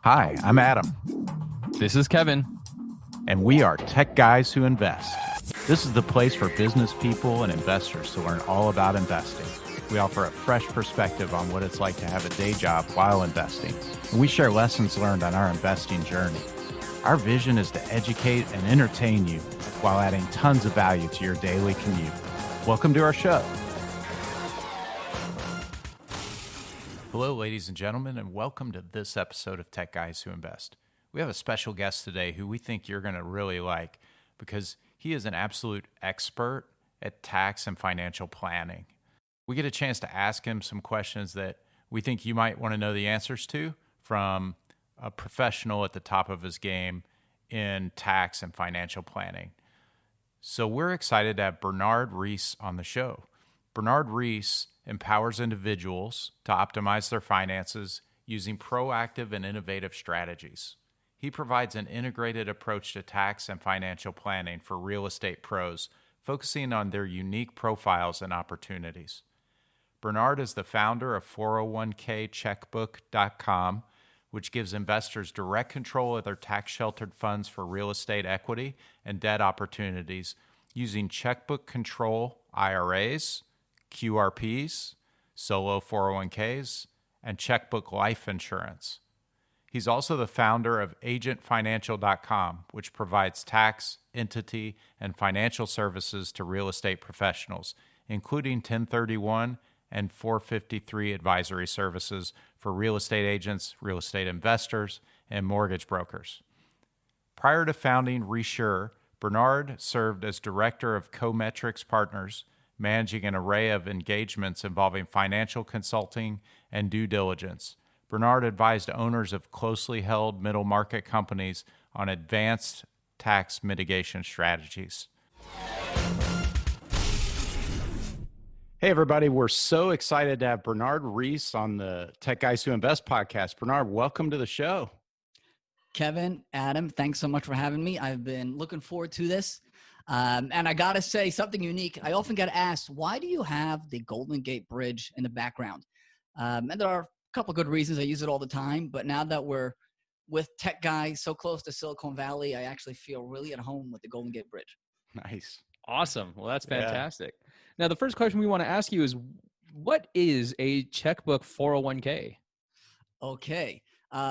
Hi, I'm Adam, This is Kevin. and we are Tech Guys Who Invest. This is the place for business people and investors to learn all about investing. We offer a fresh perspective on what it's like to have a day job while investing, and we share lessons learned on our investing journey. Our vision is to educate and entertain you while adding tons of value to your daily commute. Welcome to our show. Hello, ladies and gentlemen, and welcome to this episode of Tech Guys Who Invest. We have a special guest today who we think you're going to really like because he is an absolute expert at tax and financial planning. We get a chance to ask him some questions that we think you might want to know the answers to from a professional at the top of his game in tax and financial planning. So we're excited to have Bernard Reese on the show. Bernard Reese empowers individuals to optimize their finances using proactive and innovative strategies. He provides an integrated approach to tax and financial planning for real estate pros, focusing on their unique profiles and opportunities. Bernard is the founder of 401kcheckbook.com, which gives investors direct control of their tax-sheltered funds for real estate equity and debt opportunities using checkbook control IRAs, QRPs, solo 401ks, and checkbook life insurance. He's also the founder of agentfinancial.com, which provides tax, entity, and financial services to real estate professionals, including 1031 and 453 advisory services for real estate agents, real estate investors, and mortgage brokers. Prior to founding Resure, Bernard served as director of Cometrics Partners, managing an array of engagements involving financial consulting and due diligence. Bernard advised owners of closely held middle market companies on advanced tax mitigation strategies. Hey, everybody. We're so excited to have Bernard Reese on the Tech Guys Who Invest podcast. Bernard, welcome to the show. Kevin, Adam, thanks so much for having me. I've been looking forward to this. And I got to say something unique. I often get asked, why do you have the Golden Gate Bridge in the background? And there are a couple good reasons. I use it all the time. But now that we're with Tech Guys so close to Silicon Valley, I actually feel really at home with the Golden Gate Bridge. Nice. Awesome. Well, that's fantastic. Yeah. Now, the first question we want to ask you is, what is a checkbook 401k? Okay.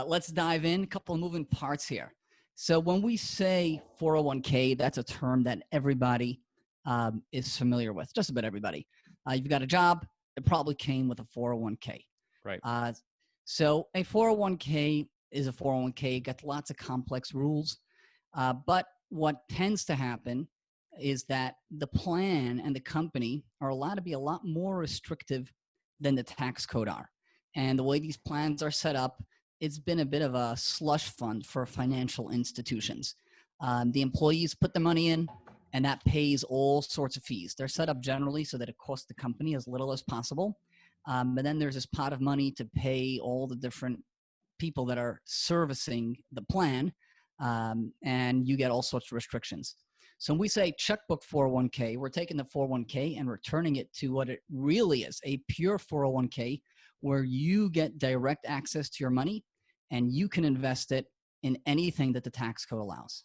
Let's dive in. A couple of moving parts here. So when we say 401k, that's a term that everybody is familiar with, just about everybody. You've got a job, it probably came with a 401k. Right. So a 401k is a 401k, got lots of complex rules. But what tends to happen is that the plan and the company are allowed to be a lot more restrictive than the tax code are. And the way these plans are set up, it's been a bit of a slush fund for financial institutions. The employees put the money in, and that pays all sorts of fees. They're set up generally so that it costs the company as little as possible. But then there's this pot of money to pay all the different people that are servicing the plan, and you get all sorts of restrictions. So when we say checkbook 401k, we're taking the 401k and returning it to what it really is, a pure 401k, where you get direct access to your money and you can invest it in anything that the tax code allows.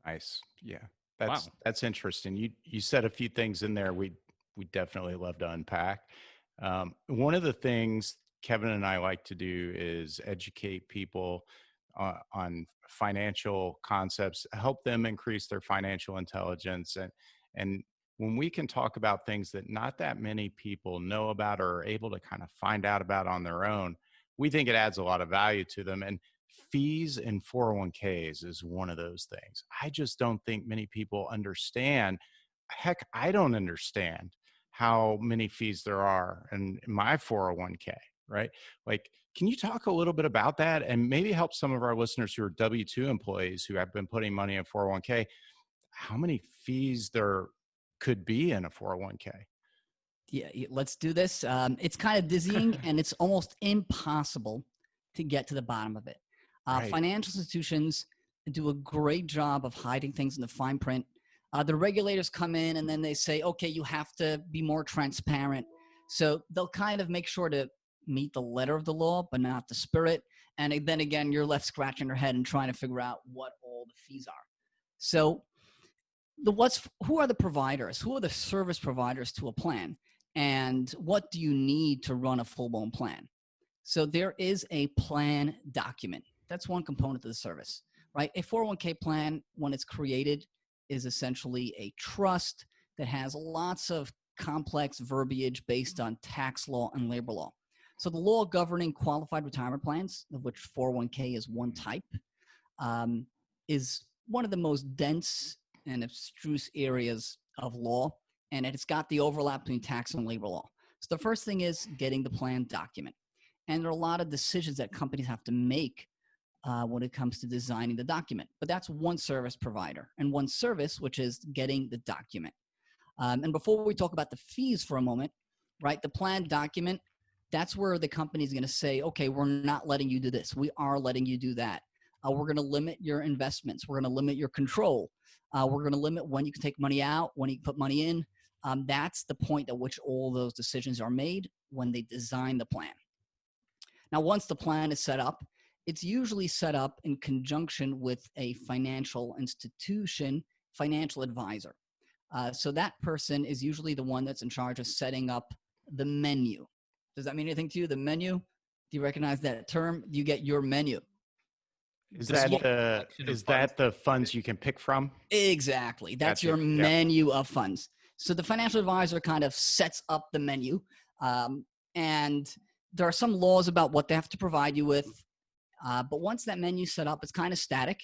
Nice. Yeah. That's interesting. You said a few things in there we definitely love to unpack. One of the things Kevin and I like to do is educate people on financial concepts, help them increase their financial intelligence. And when we can talk about things that not that many people know about or are able to kind of find out about on their own, we think it adds a lot of value to them. And fees in 401ks is one of those things. I just don't think many people understand. Heck, I don't understand how many fees there are in my 401k, right? Like, can you talk a little bit about that and maybe help some of our listeners who are W-2 employees who have been putting money in 401k, how many fees there could be in a 401k? Yeah, let's do this. It's kind of dizzying and it's almost impossible to get to the bottom of it. Right. Financial institutions do a great job of hiding things in the fine print. The regulators come in and then they say, okay, you have to be more transparent. So they'll kind of make sure to meet the letter of the law, but not the spirit. And then again, you're left scratching your head and trying to figure out what all the fees are. So who are the providers? Who are the service providers to a plan? And what do you need to run a full-blown plan? So there is a plan document. That's one component of the service, right? A 401k plan, when it's created, is essentially a trust that has lots of complex verbiage based on tax law and labor law. So the law governing qualified retirement plans, of which 401k is one type, is one of the most dense and abstruse areas of law, and it's got the overlap between tax and labor law. So the first thing is getting the plan document. And there are a lot of decisions that companies have to make when it comes to designing the document. But that's one service provider and one service, which is getting the document. And before we talk about the fees for a moment, right, the plan document, that's where the company is going to say, okay, we're not letting you do this. We are letting you do that. We're going to limit your investments. We're going to limit your control. We're going to limit when you can take money out, when you can put money in. That's the point at which all those decisions are made when they design the plan. Now, once the plan is set up, it's usually set up in conjunction with a financial institution, financial advisor. So that person is usually the one that's in charge of setting up the menu. Does that mean anything to you, the menu? Do you recognize that term? You get your menu. Is that the funds you can pick from? Exactly. That's Gotcha. your menu of funds. So the financial advisor kind of sets up the menu. And there are some laws about what they have to provide you with. But once that menu's set up, it's kind of static.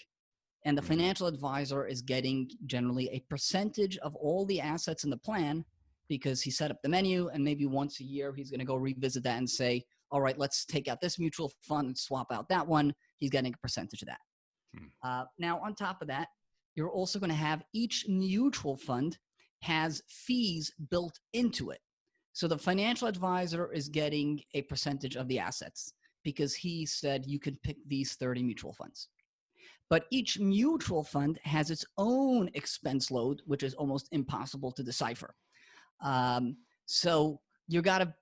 And the financial advisor is getting generally a percentage of all the assets in the plan because he set up the menu, and maybe once a year he's going to go revisit that and say, all right, let's take out this mutual fund and swap out that one. He's getting a percentage of that. Now, on top of that, you're also going to have each mutual fund has fees built into it. So the financial advisor is getting a percentage of the assets because he said you could pick these 30 mutual funds. But each mutual fund has its own expense load, which is almost impossible to decipher. So you got to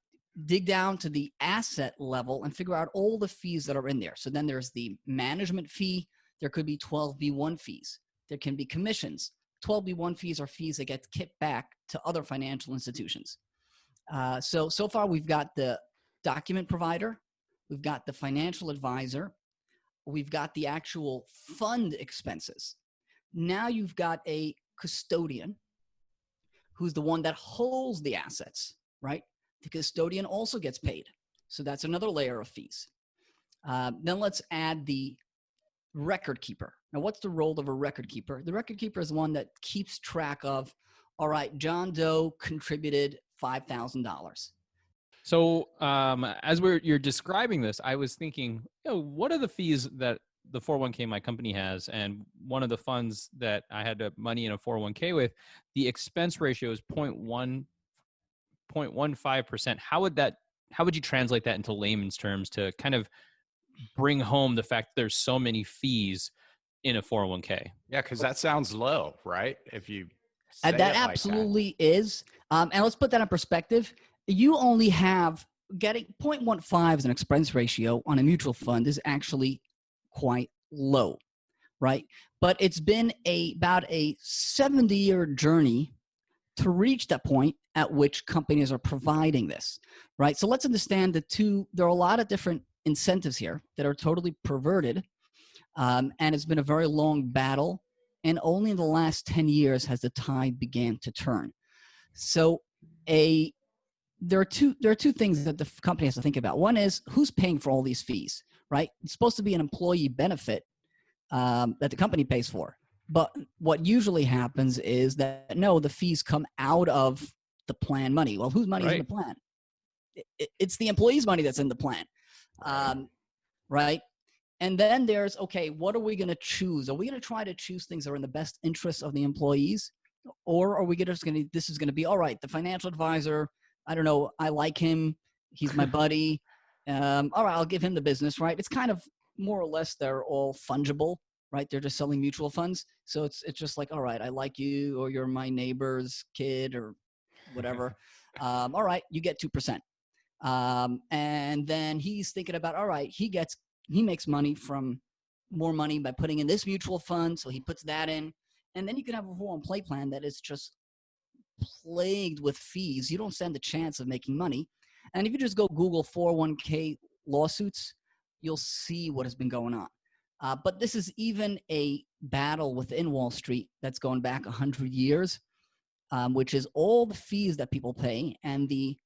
dig down to the asset level and figure out all the fees that are in there. So then there's the management fee. There could be 12B1 fees. There can be commissions. 12B1 fees are fees that get kicked back to other financial institutions. So far we've got the document provider. We've got the financial advisor. We've got the actual fund expenses. Now you've got a custodian who's the one that holds the assets, right? The custodian also gets paid. So that's another layer of fees. Then let's add the record keeper. Now, what's the role of a record keeper? The record keeper is one that keeps track of, all right, John Doe contributed $5,000. So as you're describing this, I was thinking, what are the fees that the 401k my company has? And one of the funds that I had money in a 401k with, the expense ratio is 0.15%. How would you translate that into layman's terms to kind of bring home the fact that there's so many fees in a 401k? Yeah, because that sounds low, right? If you say That it like absolutely is. And let's put that in perspective. You only have getting 0.15 as an expense ratio on a mutual fund is actually quite low, right? But it's been about a 70-year journey to reach that point at which companies are providing this, right? So let's understand there are a lot of different incentives here that are totally perverted, and it's been a very long battle, and only in the last 10 years has the tide began to turn. So there are two things that the company has to think about. One is who's paying for all these fees, right? It's supposed to be an employee benefit that the company pays for. But what usually happens is that, no, the fees come out of the plan money. Well, whose money is in the plan? It's the employee's money that's in the plan, right? And then there's, okay, what are we going to choose? Are we going to try to choose things that are in the best interest of the employees? Or are we just going to, this is going to be, all right, the financial advisor, I don't know, I like him, he's my buddy. All right, I'll give him the business, right? It's kind of more or less they're all fungible, right? They're just selling mutual funds. So it's just like, all right, I like you, or you're my neighbor's kid or whatever. All right, you get 2%. And then he's thinking about, all right, he makes money from more money by putting in this mutual fund. So he puts that in. And then you can have a 401 plan that is just plagued with fees. You don't stand a chance of making money. And if you just go Google 401k lawsuits, you'll see what has been going on. But this is even a battle within Wall Street that's going back 100 years, which is all the fees that people pay and the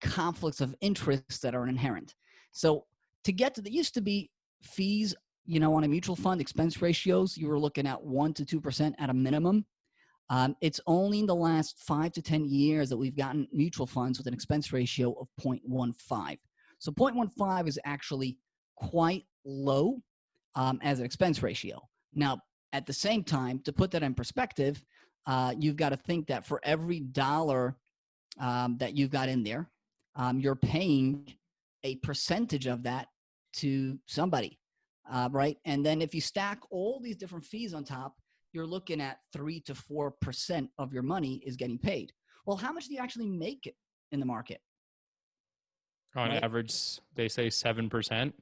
conflicts of interest that are inherent. So to get to the used to be fees, on a mutual fund, expense ratios, you were looking at 1% to 2% at a minimum. It's only in the last 5 to 10 years that we've gotten mutual funds with an expense ratio of 0.15. So 0.15 is actually quite low as an expense ratio. Now, at the same time, to put that in perspective, you've got to think that for every dollar that you've got in there, you're paying a percentage of that to somebody, right? And then if you stack all these different fees on top, you're looking at 3 to 4% of your money is getting paid. Well, how much do you actually make in the market? On average, they say 7%,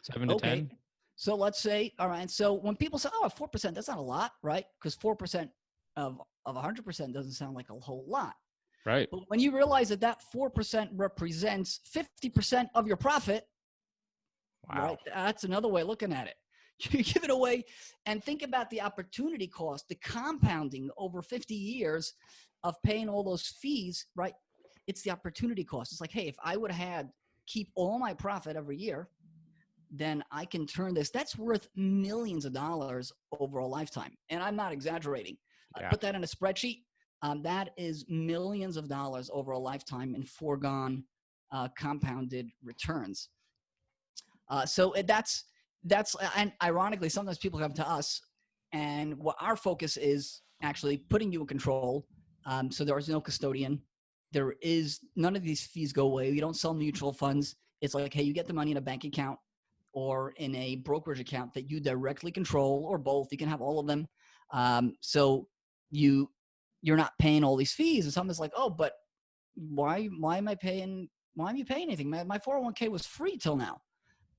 7 to 10. So let's say, all right. So when people say, oh, 4%, that's not a lot, right? Because 4% of 100% doesn't sound like a whole lot. Right. But when you realize that 4% represents 50% of your profit, wow. Right? That's another way of looking at it. You give it away and think about the opportunity cost, the compounding over 50 years of paying all those fees, right? It's the opportunity cost. It's like, hey, if I would have had keep all my profit every year, then I can turn this. That's worth millions of dollars over a lifetime. And I'm not exaggerating. Yeah. I put that in a spreadsheet. That is millions of dollars over a lifetime in foregone compounded returns. So that's and ironically, sometimes people come to us, and what our focus is actually putting you in control. So there is no custodian. There is none of these fees go away. We don't sell mutual funds. It's like, hey, you get the money in a bank account or in a brokerage account that you directly control, or both. You can have all of them. So you're not paying all these fees. And someone's like, oh, but why am I paying? Why am you paying anything? My 401k was free till now.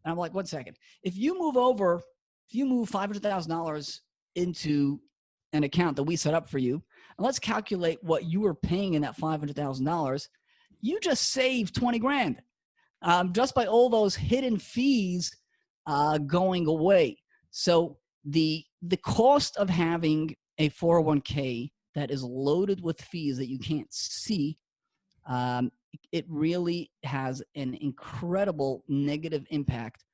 And I'm like, 1 second. If you move $500,000 into an account that we set up for you, and let's calculate what you were paying in that $500,000, you just saved 20 grand just by all those hidden fees going away. So the cost of having a 401k that is loaded with fees that you can't see, it really has an incredible negative impact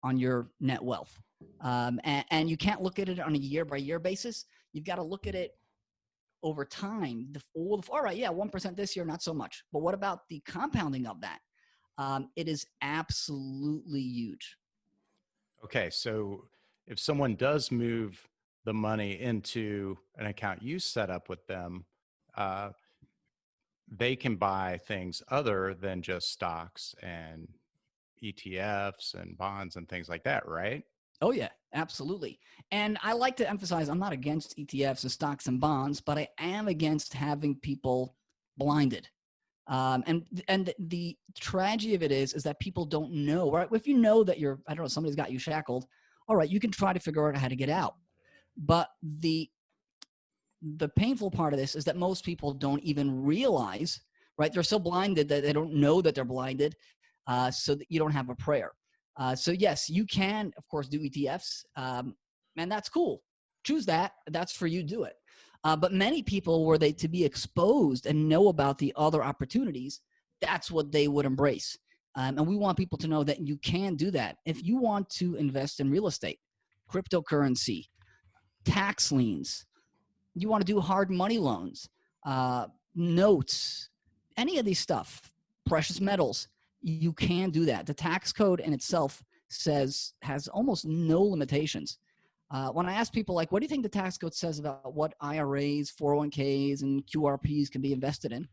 on your net wealth. And you can't look at it on a year by year basis. You've got to look at it over time. All right, yeah, 1% this year, not so much. But what about the compounding of that? It is absolutely huge. Okay, so if someone does move the money into an account you set up with them, they can buy things other than just stocks and ETFs and bonds and things like that, right? Oh, yeah, absolutely. And I like to emphasize, I'm not against ETFs and stocks and bonds, but I am against having people blinded. And the tragedy of it is that people don't know, right? If you know that somebody's got you shackled, all right, you can try to figure out how to get out. But the painful part of this is that most people don't even realize, right? They're so blinded that they don't know that they're blinded, so that you don't have a prayer. So yes, you can, of course, do ETFs, and that's cool. Choose that. That's for you. Do it. But many people, were they to be exposed and know about the other opportunities, that's what they would embrace. And we want people to know that you can do that. If you want to invest in real estate, cryptocurrency, tax liens, you want to do hard money loans, notes, any of these stuff, precious metals, you can do that. The tax code in itself has almost no limitations. When I ask people, like, what do you think the tax code says about what IRAs, 401ks, and QRPs can be invested in?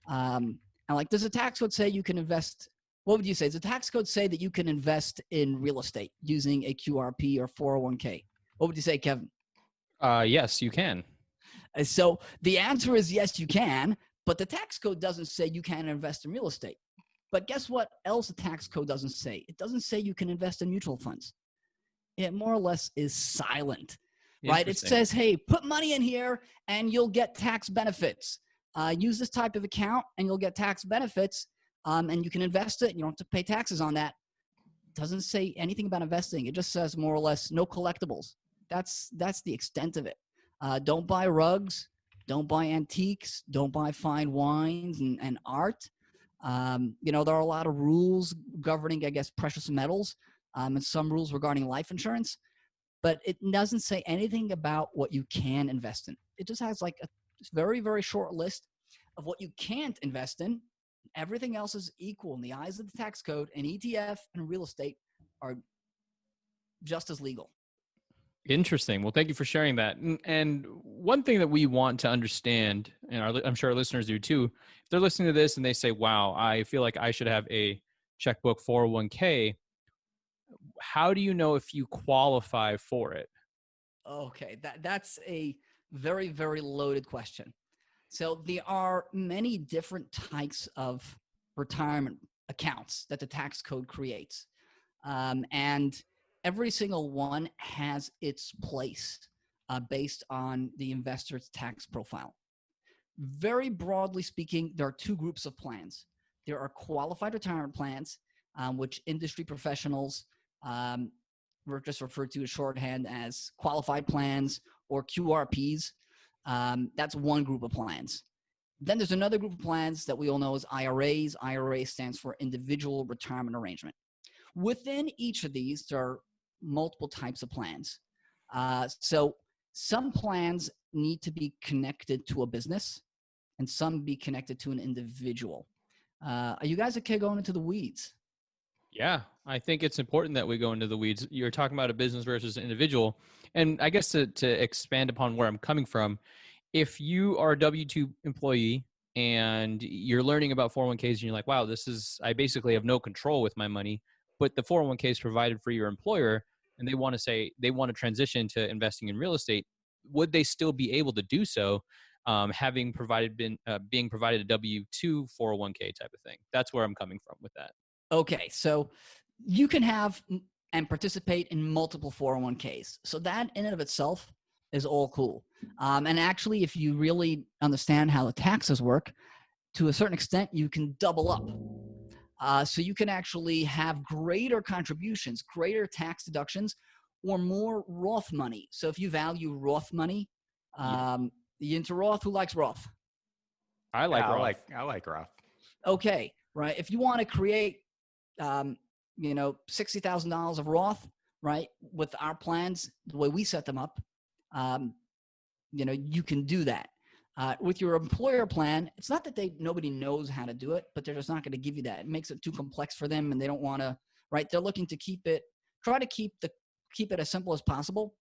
And like, does the tax code say you can invest? What would you say? Does the tax code say that you can invest in real estate using a QRP or 401k? What would you say, Kevin? Yes, you can. So the answer is yes, you can, but the tax code doesn't say you can't invest in real estate. But guess what else the tax code doesn't say? It doesn't say you can invest in mutual funds. It more or less is silent, right? It says, hey, put money in here and you'll get tax benefits. Use this type of account and you'll get tax benefits, and you can invest it. You don't have to pay taxes on that. It doesn't say anything about investing. It just says more or less no collectibles. That's the extent of it. Don't buy rugs. Don't buy antiques. Don't buy fine wines and art. There are a lot of rules governing, I guess, precious metals, and some rules regarding life insurance, but it doesn't say anything about what you can invest in. It just has like a very, very short list of what you can't invest in. Everything else is equal in the eyes of the tax code, and ETF and real estate are just as legal. Interesting. Well, thank you for sharing that. And one thing that we want to understand, and I'm sure our listeners do too, if they're listening to this and they say, wow, I feel like I should have a checkbook 401k, how do you know if you qualify for it? Okay, that's a very, very loaded question. So there are many different types of retirement accounts that the tax code creates. And every single one has its place based on the investor's tax profile. Very broadly speaking, there are two groups of plans. There are qualified retirement plans, which industry professionals were just referred to as shorthand as qualified plans or QRPs. That's one group of plans. Then there's another group of plans that we all know as IRAs. IRA stands for Individual Retirement Arrangement. Within each of these, there are multiple types of plans. So some plans need to be connected to a business and some be connected to an individual. Are you guys okay going into the weeds? Yeah, I think it's important that we go into the weeds. You're talking about a business versus an individual. And I guess to expand upon where I'm coming from, if you are a W-2 employee and you're learning about 401ks and you're like, wow, I basically have no control with my money, but the 401k is provided for your employer and they want to transition to investing in real estate, would they still be able to do so, being provided a W-2 401k type of thing? That's where I'm coming from with that. Okay, so you can have and participate in multiple 401ks. So that in and of itself is all cool. And actually, if you really understand how the taxes work, to a certain extent, you can double up. So you can actually have greater contributions, greater tax deductions, or more Roth money. So if you value Roth money, you into Roth? Who likes Roth? I like Roth. I like Roth. Okay, right. If you want to create $60,000 of Roth, right? With our plans, the way we set them up, you can do that. With your employer plan, it's not that nobody knows how to do it, but they're just not going to give you that. It makes it too complex for them, and they don't want to. Right? They're looking to keep it as simple as possible.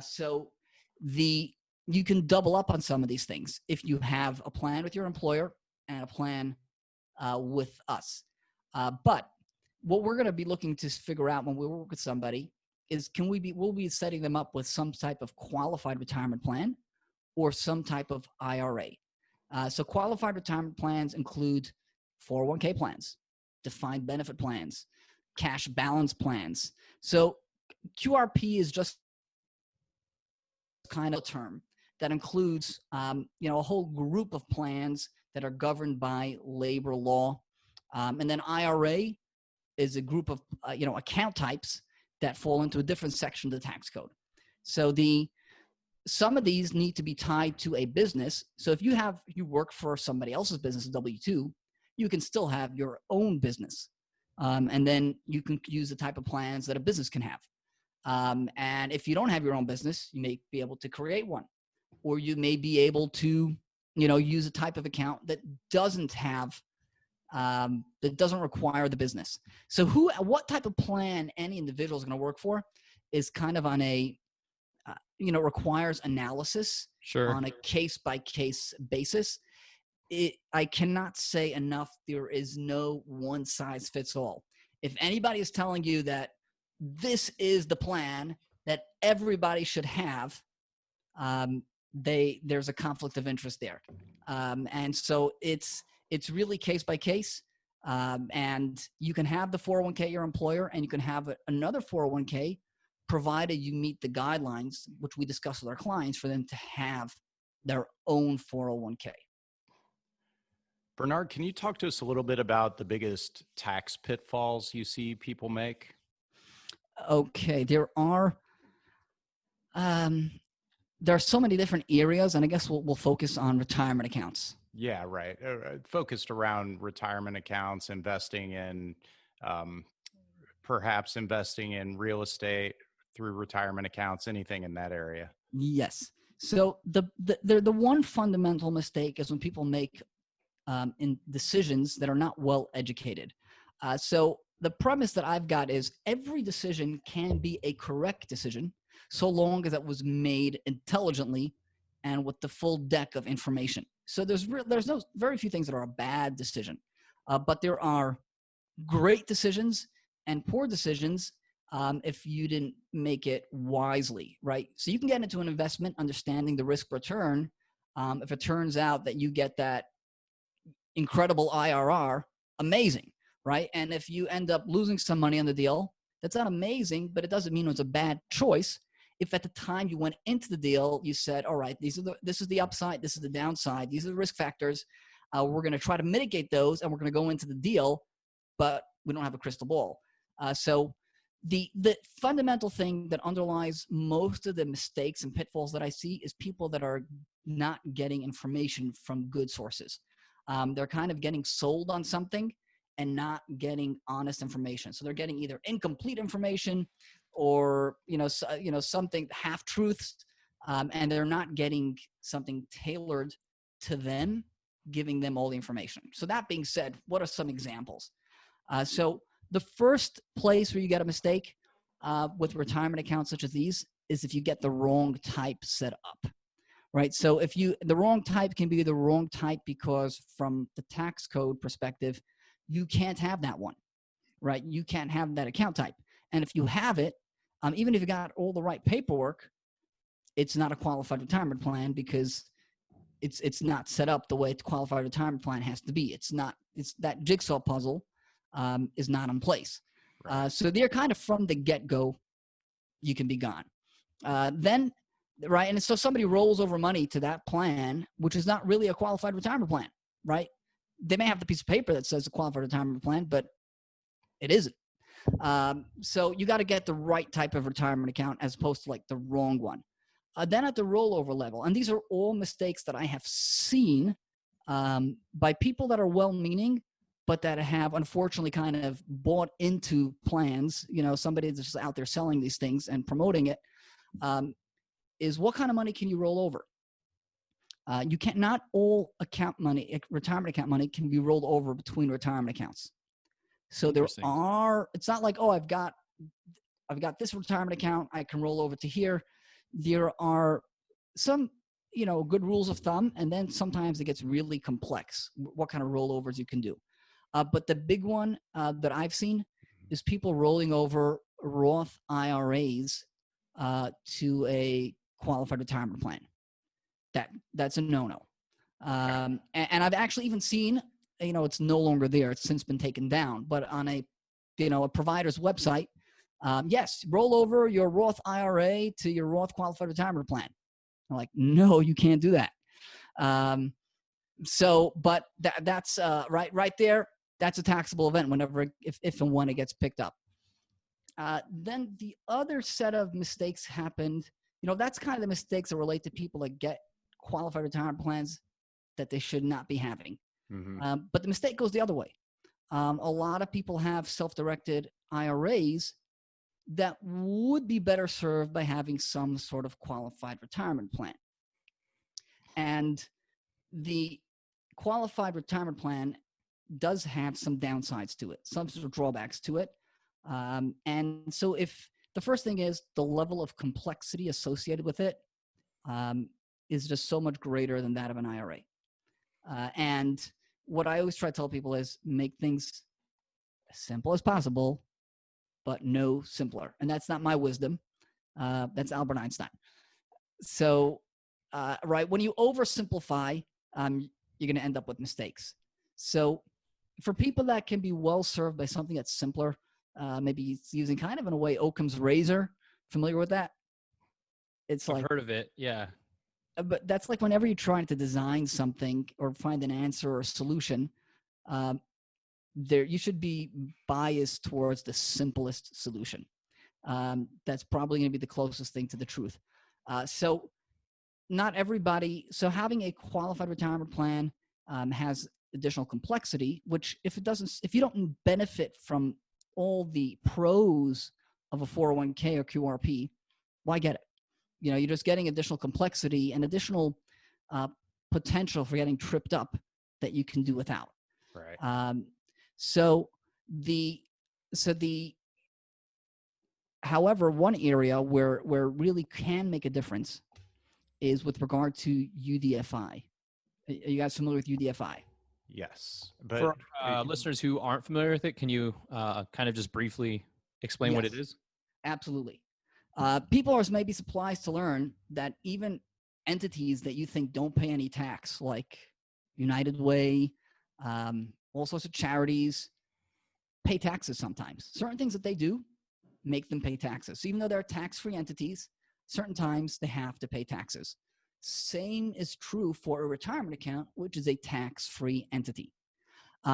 So you can double up on some of these things if you have a plan with your employer and a plan with us. But what we're going to be looking to figure out when we work with somebody is we'll be setting them up with some type of qualified retirement plan or some type of IRA. So qualified retirement plans include 401k plans, defined benefit plans, cash balance plans. So QRP is just kind of a term that includes a whole group of plans that are governed by labor law. And then IRA is a group of account types that fall into a different section of the tax code. So some of these need to be tied to a business. So if you work for somebody else's business, W-2, you can still have your own business. And then you can use the type of plans that a business can have. And if you don't have your own business, you may be able to create one, or you may be able to, use a type of account that doesn't require the business. So what type of plan any individual is going to work for is kind of on a, requires analysis. Sure. On a case-by-case basis. I cannot say enough. There is no one size fits all. If anybody is telling you that this is the plan that everybody should have, there's a conflict of interest there. And so it's really case by case. And you can have the 401k your employer, and you can have another 401k, provided you meet the guidelines, which we discuss with our clients, for them to have their own 401k. Bernard, can you talk to us a little bit about the biggest tax pitfalls you see people make? Okay, there are so many different areas, and I guess we'll focus on retirement accounts. Yeah, right. Focused around retirement accounts, investing in, perhaps investing in real estate through retirement accounts, anything in that area. Yes. So the one fundamental mistake is when people make in decisions that are not well educated. So the premise that I've got is every decision can be a correct decision so long as it was made intelligently and with the full deck of information. So there's very few things that are a bad decision, but there are great decisions and poor decisions if you didn't make it wisely, right? So you can get into an investment understanding the risk return. If it turns out that you get that incredible IRR, amazing, right? And if you end up losing some money on the deal, that's not amazing, but it doesn't mean it's a bad choice. If at the time you went into the deal, you said, all right, this is the upside, this is the downside, these are the risk factors. We're going to try to mitigate those, and we're going to go into the deal, but we don't have a crystal ball. So the fundamental thing that underlies most of the mistakes and pitfalls that I see is people that are not getting information from good sources. They're kind of getting sold on something and not getting honest information. So they're getting either incomplete information or something half truths, and they're not getting something tailored to them, giving them all the information. So that being said, what are some examples? So the first place where you get a mistake with retirement accounts such as these is if you get the wrong type set up. Right. So the wrong type can be the wrong type because from the tax code perspective, you can't have that one, right? You can't have that account type. And if you have it, even if you got all the right paperwork, it's not a qualified retirement plan because it's not set up the way a qualified retirement plan has to be. It's that jigsaw puzzle is not in place. Right. So they're kind of from the get-go, you can be gone. Then right? And so somebody rolls over money to that plan, which is not really a qualified retirement plan, right? They may have the piece of paper that says a qualified retirement plan, but it isn't. So you got to get the right type of retirement account as opposed to like the wrong one. Then at the rollover level, and these are all mistakes that I have seen by people that are well-meaning, but that have unfortunately kind of bought into plans, somebody that's just out there selling these things and promoting it. Is what kind of money can you roll over? You can't, not all retirement account money can be rolled over between retirement accounts. So it's not like, oh, I've got this retirement account, I can roll over to here. There are some, good rules of thumb, and then sometimes it gets really complex, what kind of rollovers you can do. But the big one that I've seen is people rolling over Roth IRAs to a qualified retirement plan. That's a no-no. And I've actually even seen, it's no longer there. It's since been taken down. But on a provider's website, yes, roll over your Roth IRA to your Roth qualified retirement plan. I'm like, no, you can't do that. But that's right there. That's a taxable event if and when it gets picked up. Then the other set of mistakes happened. That's kind of the mistakes that relate to people that get qualified retirement plans that they should not be having. Mm-hmm. But the mistake goes the other way. A lot of people have self-directed IRAs that would be better served by having some sort of qualified retirement plan. And the qualified retirement plan does have some downsides to it, some sort of drawbacks to it. And so if the first thing is the level of complexity associated with it is just so much greater than that of an IRA. And what I always try to tell people is make things as simple as possible, but no simpler. And that's not my wisdom. That's Albert Einstein. So, right, when you oversimplify, you're going to end up with mistakes. So for people that can be well served by something that's simpler, maybe it's using kind of in a way Occam's razor. Familiar with that? It's I've like, heard of it. Yeah. but that's like whenever you're trying to design something or find an answer or a solution, um, there you should be biased towards the simplest solution. That's probably going to be the closest thing to the truth. So not everybody. So having a qualified retirement plan has additional complexity, which if you don't benefit from all the pros of a 401k or QRP, why get it? You know, you're just getting additional complexity and additional uh, potential for getting tripped up that you can do without. Right. So the so the however, one area where really can make a difference is with regard to UDFI. Are you guys familiar with UDFI? Yes. But For listeners who aren't familiar with it, can you kind of just briefly explain what it Yes. is? Absolutely. People are maybe surprised to learn that even entities that you think don't pay any tax, like United Way, all sorts of charities, pay taxes sometimes. Certain things that they do make them pay taxes. So even though they're tax-free entities, certain times they have to pay taxes. Same is true for a retirement account, which is a tax-free entity.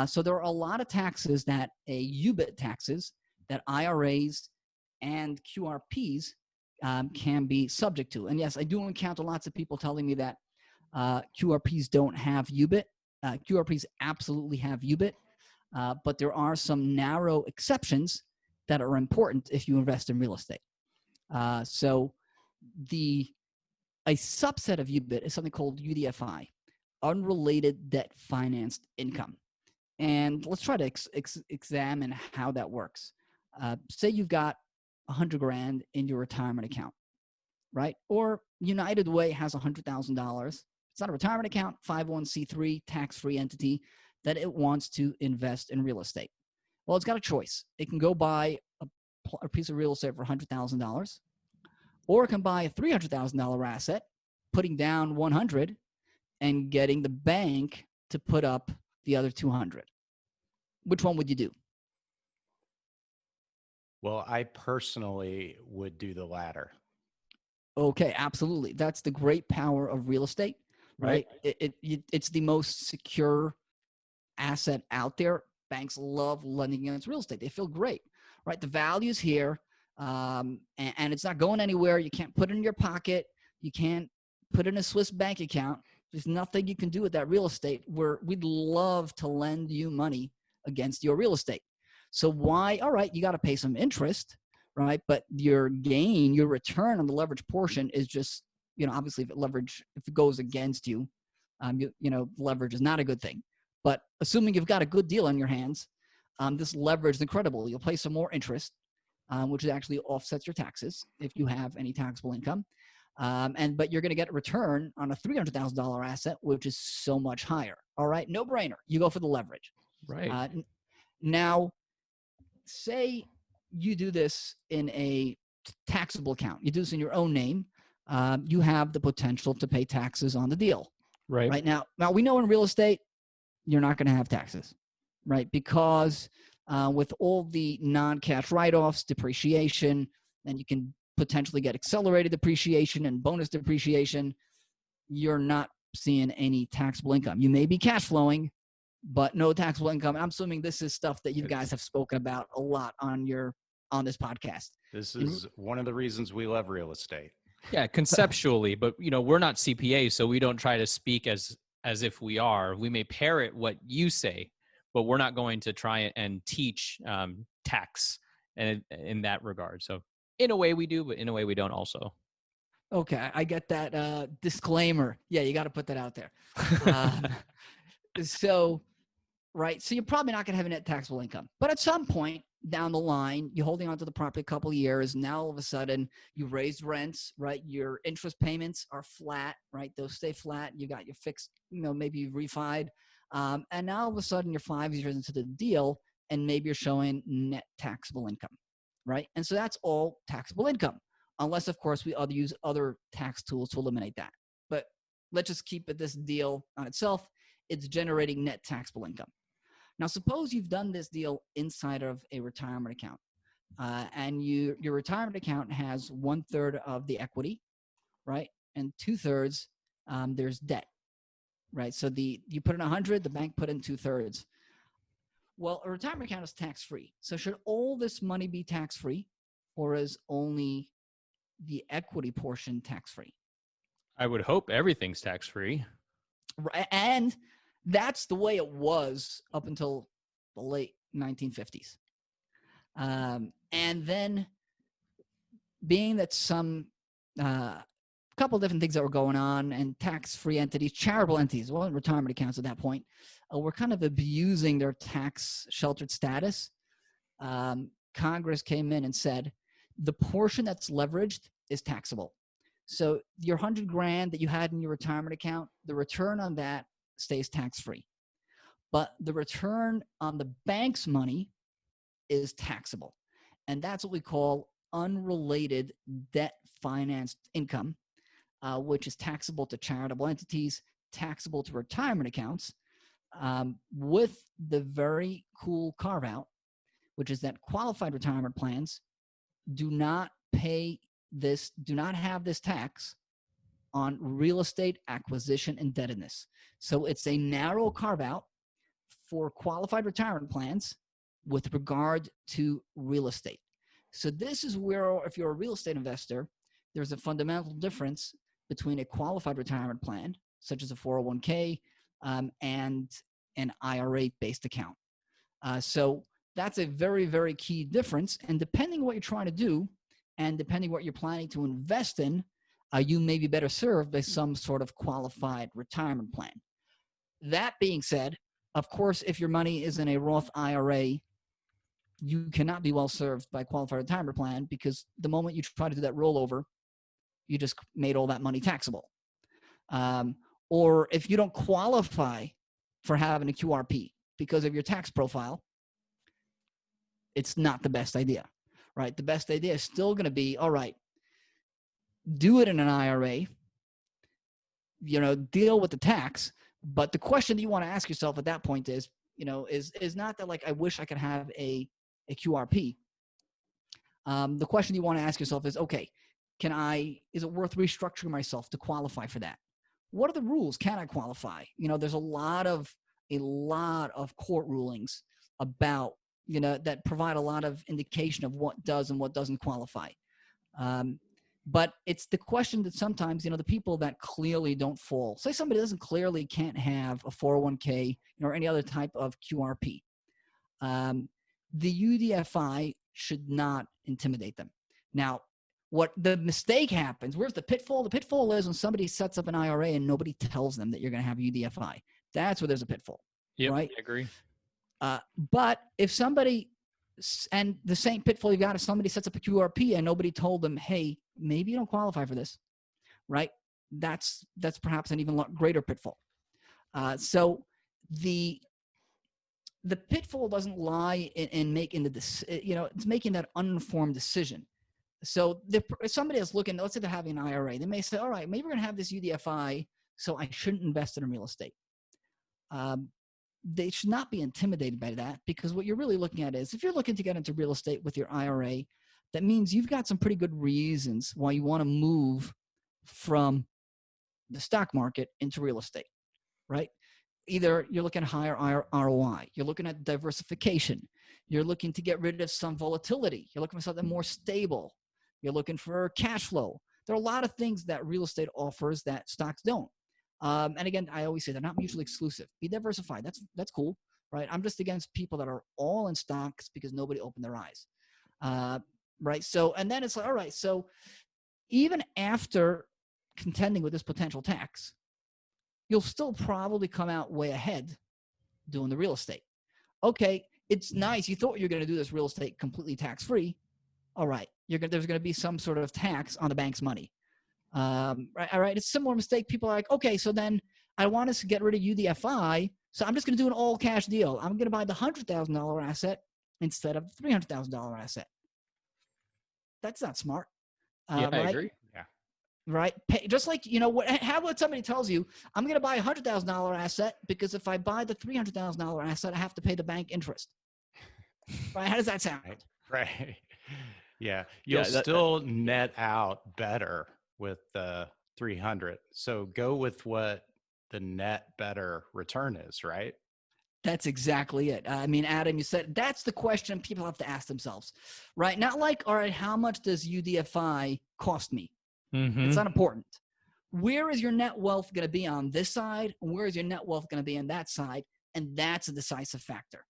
So there are a lot of taxes that UBIT taxes that IRAs and QRPs can be subject to. And yes, I do encounter lots of people telling me that QRPs don't have UBIT. QRPs absolutely have UBIT, but there are some narrow exceptions that are important if you invest in real estate. So a subset of UBIT is something called UDFI, unrelated debt financed income. And let's try to examine how that works. Say you've got 100 grand in your retirement account, right? Or United Way has $100,000. It's not a retirement account, 501c3 tax-free entity that it wants to invest in real estate. Well, it's got a choice. It can go buy a piece of real estate for $100,000, or it can buy a $300,000 asset, putting down 100 and getting the bank to put up the other 200. Which one would you do? Well, I personally would do the latter. Okay, absolutely. That's the great power of real estate, right? It's the most secure asset out there. Banks love lending against real estate. They feel great, right? The value's here, and it's not going anywhere. You can't put it in your pocket. You can't put it in a Swiss bank account. There's nothing you can do with that real estate. We'd love to lend you money against your real estate. So why? All right, you got to pay some interest, right? But your gain, your return on the leverage portion is just, obviously if it goes against you, leverage is not a good thing. But assuming you've got a good deal on your hands, this leverage is incredible. You'll pay some more interest, which actually offsets your taxes if you have any taxable income. But you're going to get a return on a $300,000 asset, which is so much higher. All right, no brainer. You go for the leverage. Right. Now, say you do this in a taxable account. You do this in your own name. You have the potential to pay taxes on the deal. Right. Now we know in real estate, you're not going to have taxes, right? Because with all the non-cash write-offs, depreciation, and you can potentially get accelerated depreciation and bonus depreciation, you're not seeing any taxable income. You may be cash flowing, but no taxable income. I'm assuming this is stuff that you guys have spoken about a lot on this podcast. This is one of the reasons we love real estate. Yeah, conceptually, but we're not CPAs, so we don't try to speak as if we are. We may parrot what you say, but we're not going to try and teach tax and in that regard. So in a way we do, but in a way we don't also. Okay, I get that disclaimer. Yeah, you got to put that out there. So you're probably not going to have a net taxable income. But at some point down the line, you're holding onto the property a couple of years. Now, all of a sudden, you've raised rents, right? Your interest payments are flat, right? Those stay flat. You got your fixed, maybe you've refied. And now, all of a sudden, you're 5 years into the deal, and maybe you're showing net taxable income, right? And so that's all taxable income, unless, of course, we use other tax tools to eliminate that. But let's just keep this deal on itself. It's generating net taxable income. Now, suppose you've done this deal inside of a retirement account, and your retirement account has 1/3 of the equity, right, and 2/3 there's debt, right? So you put in 100, the bank put in 2/3. Well, a retirement account is tax-free. So should all this money be tax-free, or is only the equity portion tax-free? I would hope everything's tax-free. Right, and that's the way it was up until the late 1950s. And then, being that some couple different things that were going on, and tax-free entities, charitable entities, well, retirement accounts at that point, were kind of abusing their tax-sheltered status. Congress came in and said the portion that's leveraged is taxable. So your 100 grand that you had in your retirement account, the return on that stays tax-free. But the return on the bank's money is taxable. And that's what we call unrelated debt financed income, which is taxable to charitable entities, taxable to retirement accounts, with the very cool carve out, which is that qualified retirement plans do not have this tax on real estate acquisition indebtedness. So it's a narrow carve out for qualified retirement plans with regard to real estate. So this is where, if you're a real estate investor, there's a fundamental difference between a qualified retirement plan, such as a 401k, and an IRA-based account. So that's a very, very key difference. And depending on what you're trying to do, and depending what you're planning to invest in, you may be better served by some sort of qualified retirement plan. That being said, of course, if your money is in a Roth IRA, you cannot be well served by a qualified retirement plan, because the moment you try to do that rollover, you just made all that money taxable. Or if you don't qualify for having a QRP because of your tax profile, it's not the best idea, right? The best idea is still going to be, all right, do it in an IRA, deal with the tax. But the question that you want to ask yourself at that point is not that, like, I wish I could have a QRP. The question you want to ask yourself is, okay, is it worth restructuring myself to qualify for that? What are the rules? Can I qualify? There's a lot of court rulings about, that provide a lot of indication of what does and what doesn't qualify. But it's the question that sometimes, the people that clearly don't fall, say somebody can't have a 401k, or any other type of QRP. The UDFI should not intimidate them. Now, what the mistake happens, where's the pitfall? The pitfall is when somebody sets up an IRA and nobody tells them that you're going to have UDFI. That's where there's a pitfall. Yep, right? I agree. But if somebody, and the same pitfall you got if somebody sets up a QRP and nobody told them, hey, maybe you don't qualify for this, right? That's perhaps an even greater pitfall. So the pitfall doesn't lie in making it's making that uninformed decision. So if somebody is looking, let's say they're having an IRA, they may say, all right, maybe we're going to have this UDFI, so I shouldn't invest in real estate. They should not be intimidated by that, because what you're really looking at is, if you're looking to get into real estate with your IRA, that means you've got some pretty good reasons why you want to move from the stock market into real estate, right? Either you're looking at higher ROI, you're looking at diversification, you're looking to get rid of some volatility, you're looking for something more stable, you're looking for cash flow. There are a lot of things that real estate offers that stocks don't. And again, I always say they're not mutually exclusive. Be diversified. That's cool, right? I'm just against people that are all in stocks because nobody opened their eyes, right? So, and then it's like, all right, so even after contending with this potential tax, you'll still probably come out way ahead doing the real estate. Okay, it's nice. You thought you were going to do this real estate completely tax-free. All right, there's going to be some sort of tax on the bank's money. Right, all right, it's a similar mistake. People are like, okay, so then I want us to get rid of UDFI, so I'm just going to do an all-cash deal. I'm going to buy the $100,000 asset instead of the $300,000 asset. That's not smart. Yeah, I right? agree. Yeah. right? Pay, just like, you know, how about somebody tells you, I'm going to buy a $100,000 asset because if I buy the $300,000 asset, I have to pay the bank interest. Right? How does that sound? Right. Right. Yeah. You'll Yeah, still net out better with the 300. So go with what the net better return is, right? That's exactly it. I mean, Adam, you said that's the question people have to ask themselves, right? Not like, all right, how much does UDFI cost me? It's not important. Where is your net wealth going to be on this side? And where is your net wealth going to be on that side? And that's a decisive factor.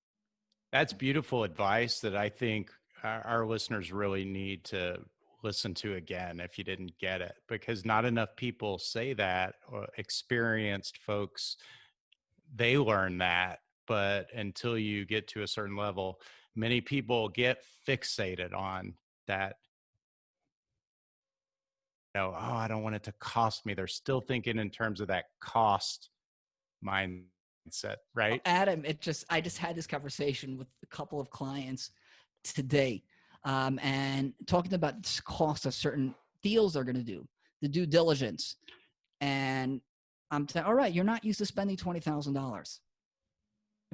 That's beautiful advice that I think our listeners really need to listen to again if you didn't get it, because not enough people say that. Or experienced folks, they learn that, but until you get to a certain level, many people get fixated on that. Oh, I don't want it to cost me. They're still thinking in terms of that cost mindset, right? Adam, I just had this conversation with a couple of clients today, and talking about the cost of certain deals they're going to do, the due diligence. And I'm saying, all right, you're not used to spending $20,000,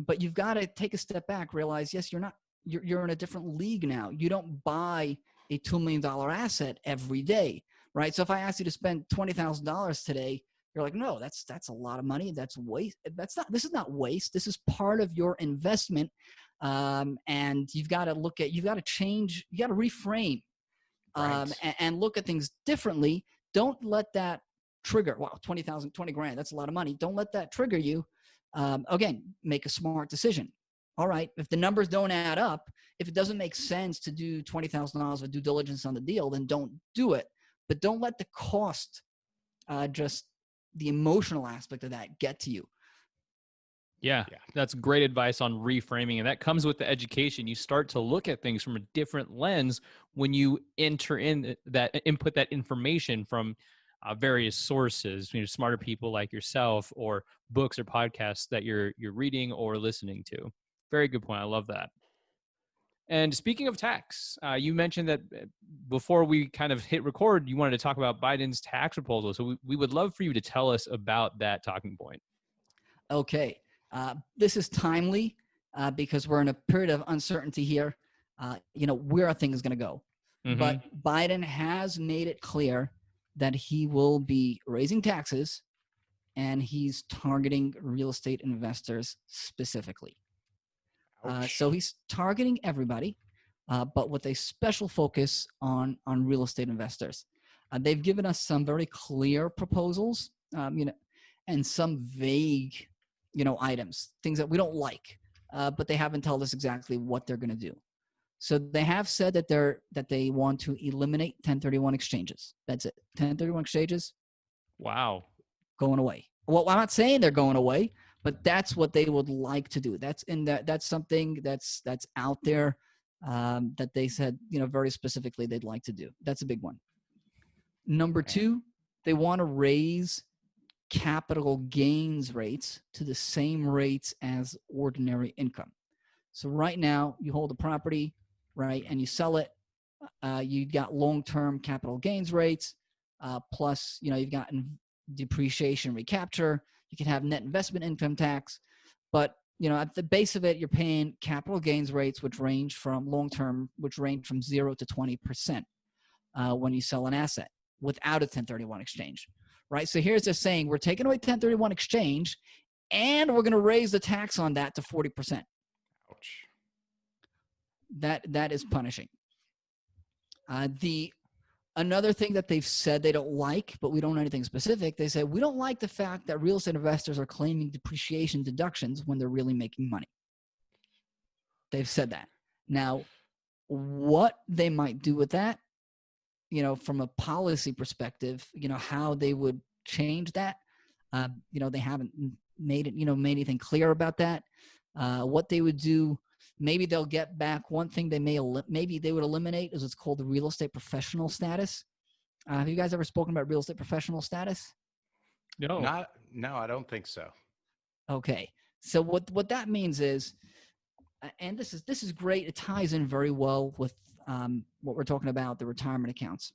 but you've got to take a step back, realize, yes, you're in a different league now. You don't buy a $2 million asset every day, right? So if I ask you to spend $20,000 today, you're like, no, that's a lot of money. That's waste. This is not waste. This is part of your investment. And you've got to change, you got to reframe, Right. and look at things differently. Don't let that trigger, wow, 20 grand, that's a lot of money. Don't let that trigger you. Again, make a smart decision. All right, if the numbers don't add up, if it doesn't make sense to do $20,000 of due diligence on the deal, then don't do it. But don't let the cost, just the emotional aspect of that, get to you. Yeah, that's great advice on reframing. And that comes with the education. You start to look at things from a different lens when you enter in that, input that information from various sources, smarter people like yourself, or books or podcasts that you're reading or listening to. Very good point. I love that. And speaking of tax, you mentioned that before we kind of hit record, you wanted to talk about Biden's tax proposal. So we would love for you to tell us about that talking point. Okay. This is timely, because we're in a period of uncertainty here. Where are things going to go? Mm-hmm. But Biden has made it clear that he will be raising taxes, and he's targeting real estate investors specifically. So he's targeting everybody, but with a special focus on real estate investors. They've given us some very clear proposals, and some vague, items, things that we don't like, but they haven't told us exactly what they're going to do. So they have said that they want to eliminate 1031 exchanges. That's it. 1031 exchanges. Wow. Going away. Well, I'm not saying they're going away, but that's what they would like to do. That's something that's out there, that they said, very specifically they'd like to do. That's a big one. Number two, they want to raise capital gains rates to the same rates as ordinary income. So right now, you hold a property, right, and you sell it. You got long-term capital gains rates, plus, you've got depreciation recapture. You can have net investment income tax, but at the base of it, you're paying capital gains rates, which range from long-term, which range from 0 to 20%, when you sell an asset without a 1031 exchange, right? So here's the saying: we're taking away 1031 exchange, and we're going to raise the tax on that to 40%. Ouch. That is punishing. Another thing that they've said they don't like, but we don't know anything specific, they say, we don't like the fact that real estate investors are claiming depreciation deductions when they're really making money. They've said that. Now, what they might do with that, from a policy perspective, how they would change that, they haven't made anything clear about that. What they would do, maybe they'll get back one thing maybe they would eliminate, is what's called the real estate professional status. Have you guys ever spoken about real estate professional status? No. No, I don't think so. Okay. So what that means is, and this is great. It ties in very well with what we're talking about, the retirement accounts.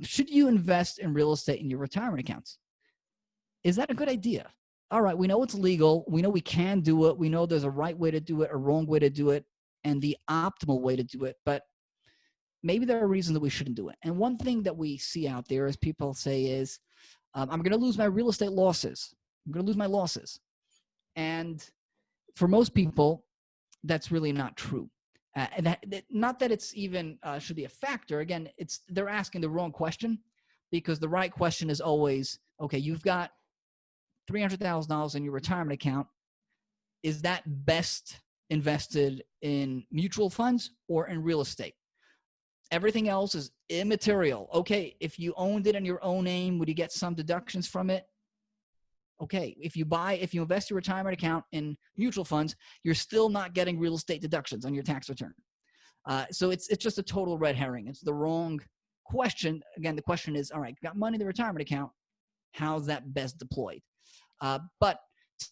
Should you invest in real estate in your retirement accounts? Is that a good idea? All right, we know it's legal. We know we can do it. We know there's a right way to do it, a wrong way to do it, and the optimal way to do it. But maybe there are reasons that we shouldn't do it. And one thing that we see out there is people say is, I'm going to lose my real estate losses. I'm going to lose my losses. And for most people, that's really not true. Not that it's even should be a factor. Again, they're asking the wrong question, because the right question is always, okay, you've got $300,000 in your retirement account. Is that best invested in mutual funds or in real estate? Everything else is immaterial. Okay, if you owned it in your own name, would you get some deductions from it? Okay, if you invest your retirement account in mutual funds, you're still not getting real estate deductions on your tax return. So it's just a total red herring. It's the wrong question. Again, the question is, all right, got money in the retirement account. How's that best deployed? But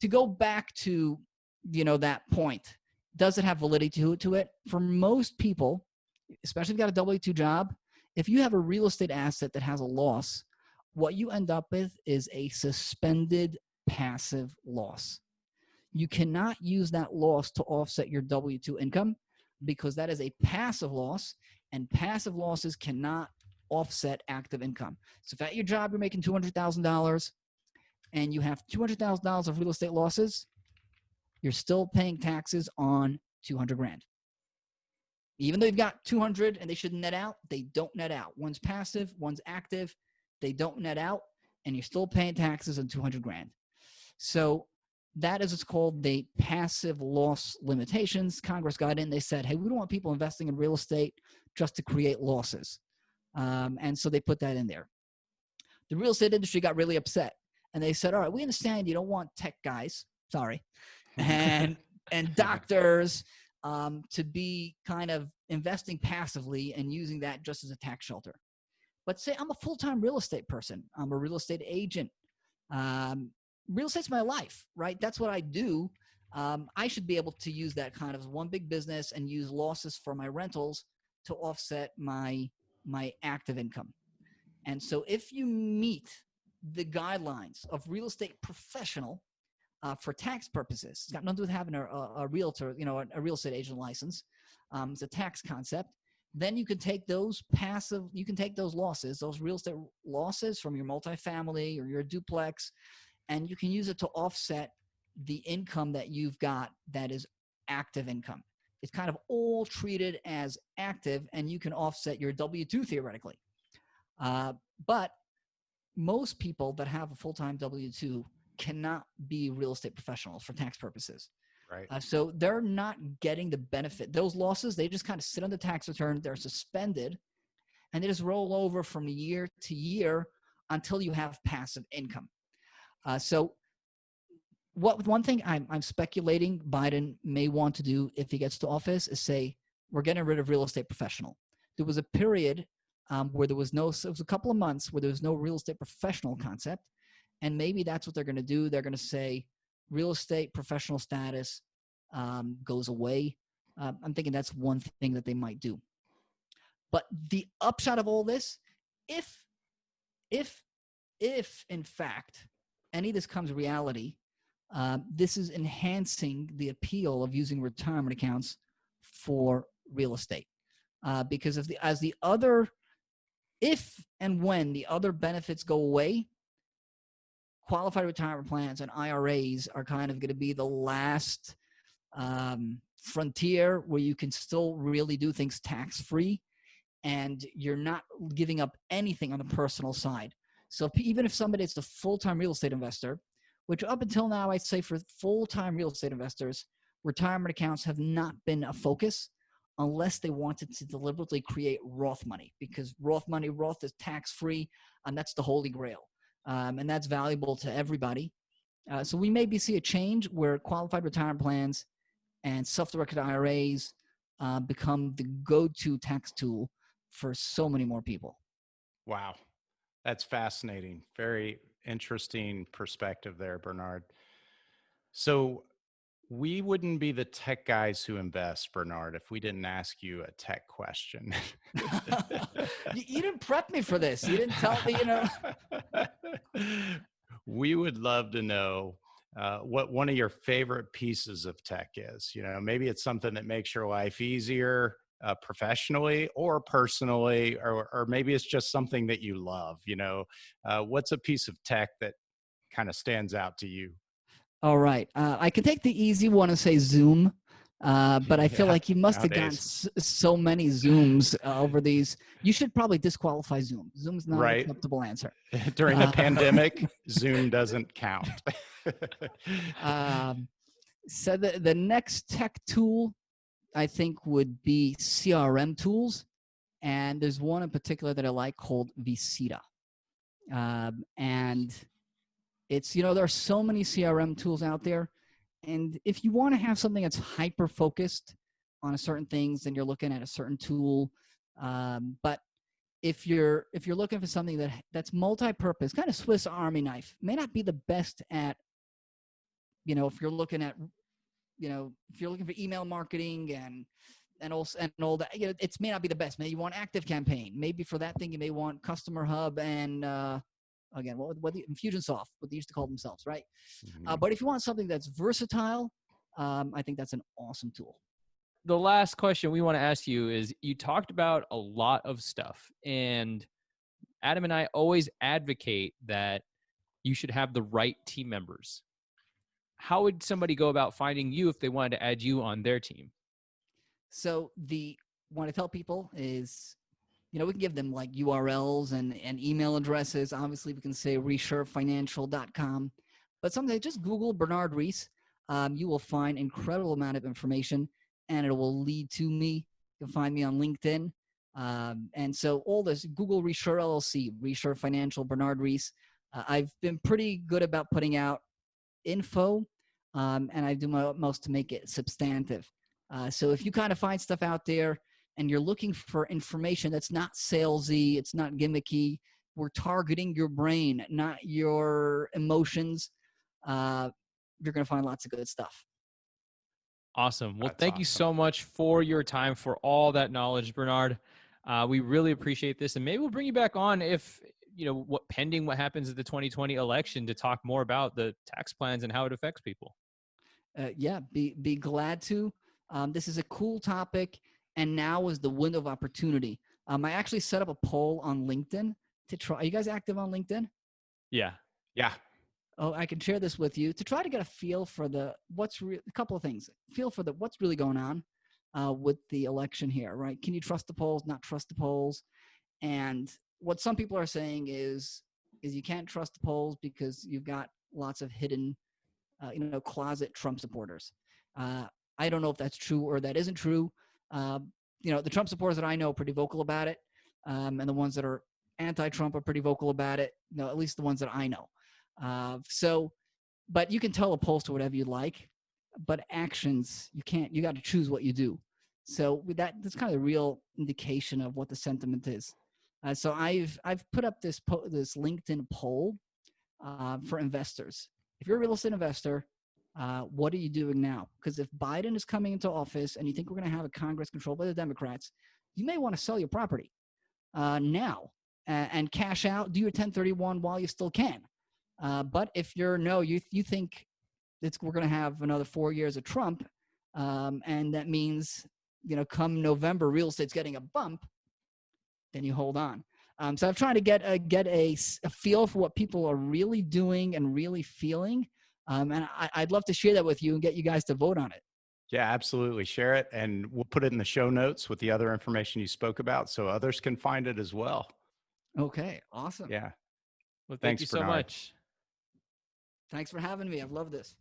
to go back to, that point, does it have validity to it? For most people, especially if you've got a W-2 job, if you have a real estate asset that has a loss, what you end up with is a suspended passive loss. You cannot use that loss to offset your W-2 income, because that is a passive loss, and passive losses cannot offset active income. So if at your job you're making $200,000 and you have $200,000 of real estate losses, you're still paying taxes on $200,000. Even though you've got 200 and they should net out, they don't net out. One's passive, one's active. They don't net out, and you're still paying taxes on $200,000. So that is what's called the passive loss limitations. Congress got in. They said, hey, we don't want people investing in real estate just to create losses. And so they put that in there. The real estate industry got really upset, and they said, all right, we understand you don't want tech guys, sorry, and doctors to be kind of investing passively and using that just as a tax shelter. But say I'm a full-time real estate person. I'm a real estate agent. Real estate's my life, right? That's what I do. I should be able to use that kind of one big business and use losses for my rentals to offset my active income. And so if you meet the guidelines of real estate professional for tax purposes, it's got nothing to do with having a realtor, a real estate agent license. It's a tax concept. Then you can take those losses, those real estate losses from your multifamily or your duplex, and you can use it to offset the income that you've got that is active income. It's kind of all treated as active, and you can offset your W-2 theoretically. But most people that have a full-time W-2 cannot be real estate professionals for tax purposes. Right. So they're not getting the benefit. Those losses, they just kind of sit on the tax return. They're suspended, and they just roll over from year to year until you have passive income. So one thing I'm speculating Biden may want to do if he gets to office is say, we're getting rid of real estate professional. There was a period where it was a couple of months where there was no real estate professional concept. And maybe that's what they're going to do. They're going to say real estate professional status goes away. I'm thinking that's one thing that they might do. But the upshot of all this, if in fact any of this comes if this is enhancing the appeal of using retirement accounts for real estate. Because if and when the other benefits go away, qualified retirement plans and IRAs are kind of going to be the last frontier where you can still really do things tax-free, and you're not giving up anything on the personal side. So even if somebody is a full-time real estate investor, which up until now, I'd say for full-time real estate investors, retirement accounts have not been a focus unless they wanted to deliberately create Roth money, because Roth is tax-free, and that's the holy grail. And that's valuable to everybody. So we maybe see a change where qualified retirement plans and self-directed IRAs become the go-to tax tool for so many more people. Wow. That's fascinating. Very interesting perspective there, Bernard. So We wouldn't be the tech guys who invest, Bernard, if we didn't ask you a tech question. You didn't prep me for this. You didn't tell me, We would love to know what one of your favorite pieces of tech is. Maybe it's something that makes your life easier professionally or personally, or maybe it's just something that you love. What's a piece of tech that kind of stands out to you? All right. I can take the easy one and say Zoom. But I feel Yeah, like you must have gotten nowadays. so many Zooms over these. You should probably disqualify Zoom. Zoom's not an Right. acceptable answer. During the Uh, pandemic, Zoom doesn't count. So the next tech tool I think would be CRM tools. And there's one in particular that I like called Visita. And it's, there are so many CRM tools out there. And if you want to have something that's hyper focused on a certain things, then you're looking at a certain tool. But if you're looking for something that's multi-purpose, kind of Swiss Army knife, may not be the best at, if you're looking at, if you're looking for email marketing and all that, it may not be the best. Maybe you want Active Campaign. Maybe for that thing you may want Customer Hub and again, what the Infusionsoft, what they used to call themselves, right? Mhm. But if you want something that's versatile, I think that's an awesome tool. The last question we want to ask you is, you talked about a lot of stuff, and Adam and I always advocate that you should have the right team members. How would somebody go about finding you if they wanted to add you on their team? So what I tell people is, we can give them like URLs and email addresses. Obviously, we can say resureFinancial.com, but sometimes just Google Bernard Reese. You will find incredible amount of information, and it will lead to me. You can find me on LinkedIn. And so all this, Google Resure LLC, Resure Financial, Bernard Reese. I've been pretty good about putting out info, and I do my utmost to make it substantive. So if you kind of find stuff out there and you're looking for information that's not salesy, it's not gimmicky, we're targeting your brain, not your emotions, you're going to find lots of good stuff. Awesome. Well, That's thank you awesome. so much for your time, for all that knowledge, Bernard. We really appreciate this, and maybe we'll bring you back on if, pending what happens at the 2020 election, to talk more about the tax plans and how it affects people. Yeah, be glad to. This is a cool topic, and now is the window of opportunity. I actually set up a poll on LinkedIn to try. Are you guys active on LinkedIn? Yeah. Yeah. Oh, I can share this with you to try to get a feel for a couple of things. Feel for what's really going on with the election here, right? Can you trust the polls? Not trust the polls? And what some people are saying is you can't trust the polls because you've got lots of hidden, closet Trump supporters. I don't know if that's true or that isn't true. The Trump supporters that I know are pretty vocal about it, and the ones that are anti-Trump are pretty vocal about it. At least the ones that I know. But you can tell a pollster whatever you like, but actions, you can't. You got to choose what you do. So with that's kind of the real indication of what the sentiment is. So I've put up this LinkedIn poll for investors. If you're a real estate investor, what are you doing now? Because if Biden is coming into office and you think we're going to have a Congress controlled by the Democrats, you may want to sell your property now and cash out, do your 1031 while you still can. But if you think we're going to have another 4 years of Trump, and that means, come November, real estate's getting a bump, then you hold on. So I'm trying to get a feel for what people are really doing and really feeling. And I'd love to share that with you and get you guys to vote on it. Yeah, absolutely. Share it, and we'll put it in the show notes with the other information you spoke about so others can find it as well. Okay, awesome. Yeah. Well, thank Thanks, you so Bernard. much. Thanks for having me. I've loved this.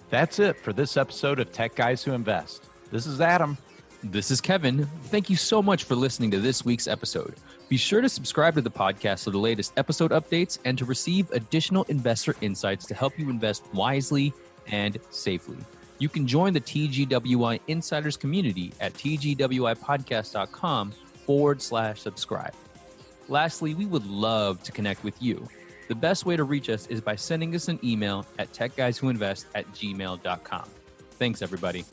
That's it for this episode of Tech Guys Who Invest. This is Adam. This is Kevin. Thank you so much for listening to this week's episode. Be sure to subscribe to the podcast for the latest episode updates and to receive additional investor insights to help you invest wisely and safely. You can join the TGWI Insiders community at tgwipodcast.com/subscribe. Lastly, we would love to connect with you. The best way to reach us is by sending us an email at techguyswhoinvest@gmail.com. Thanks, everybody.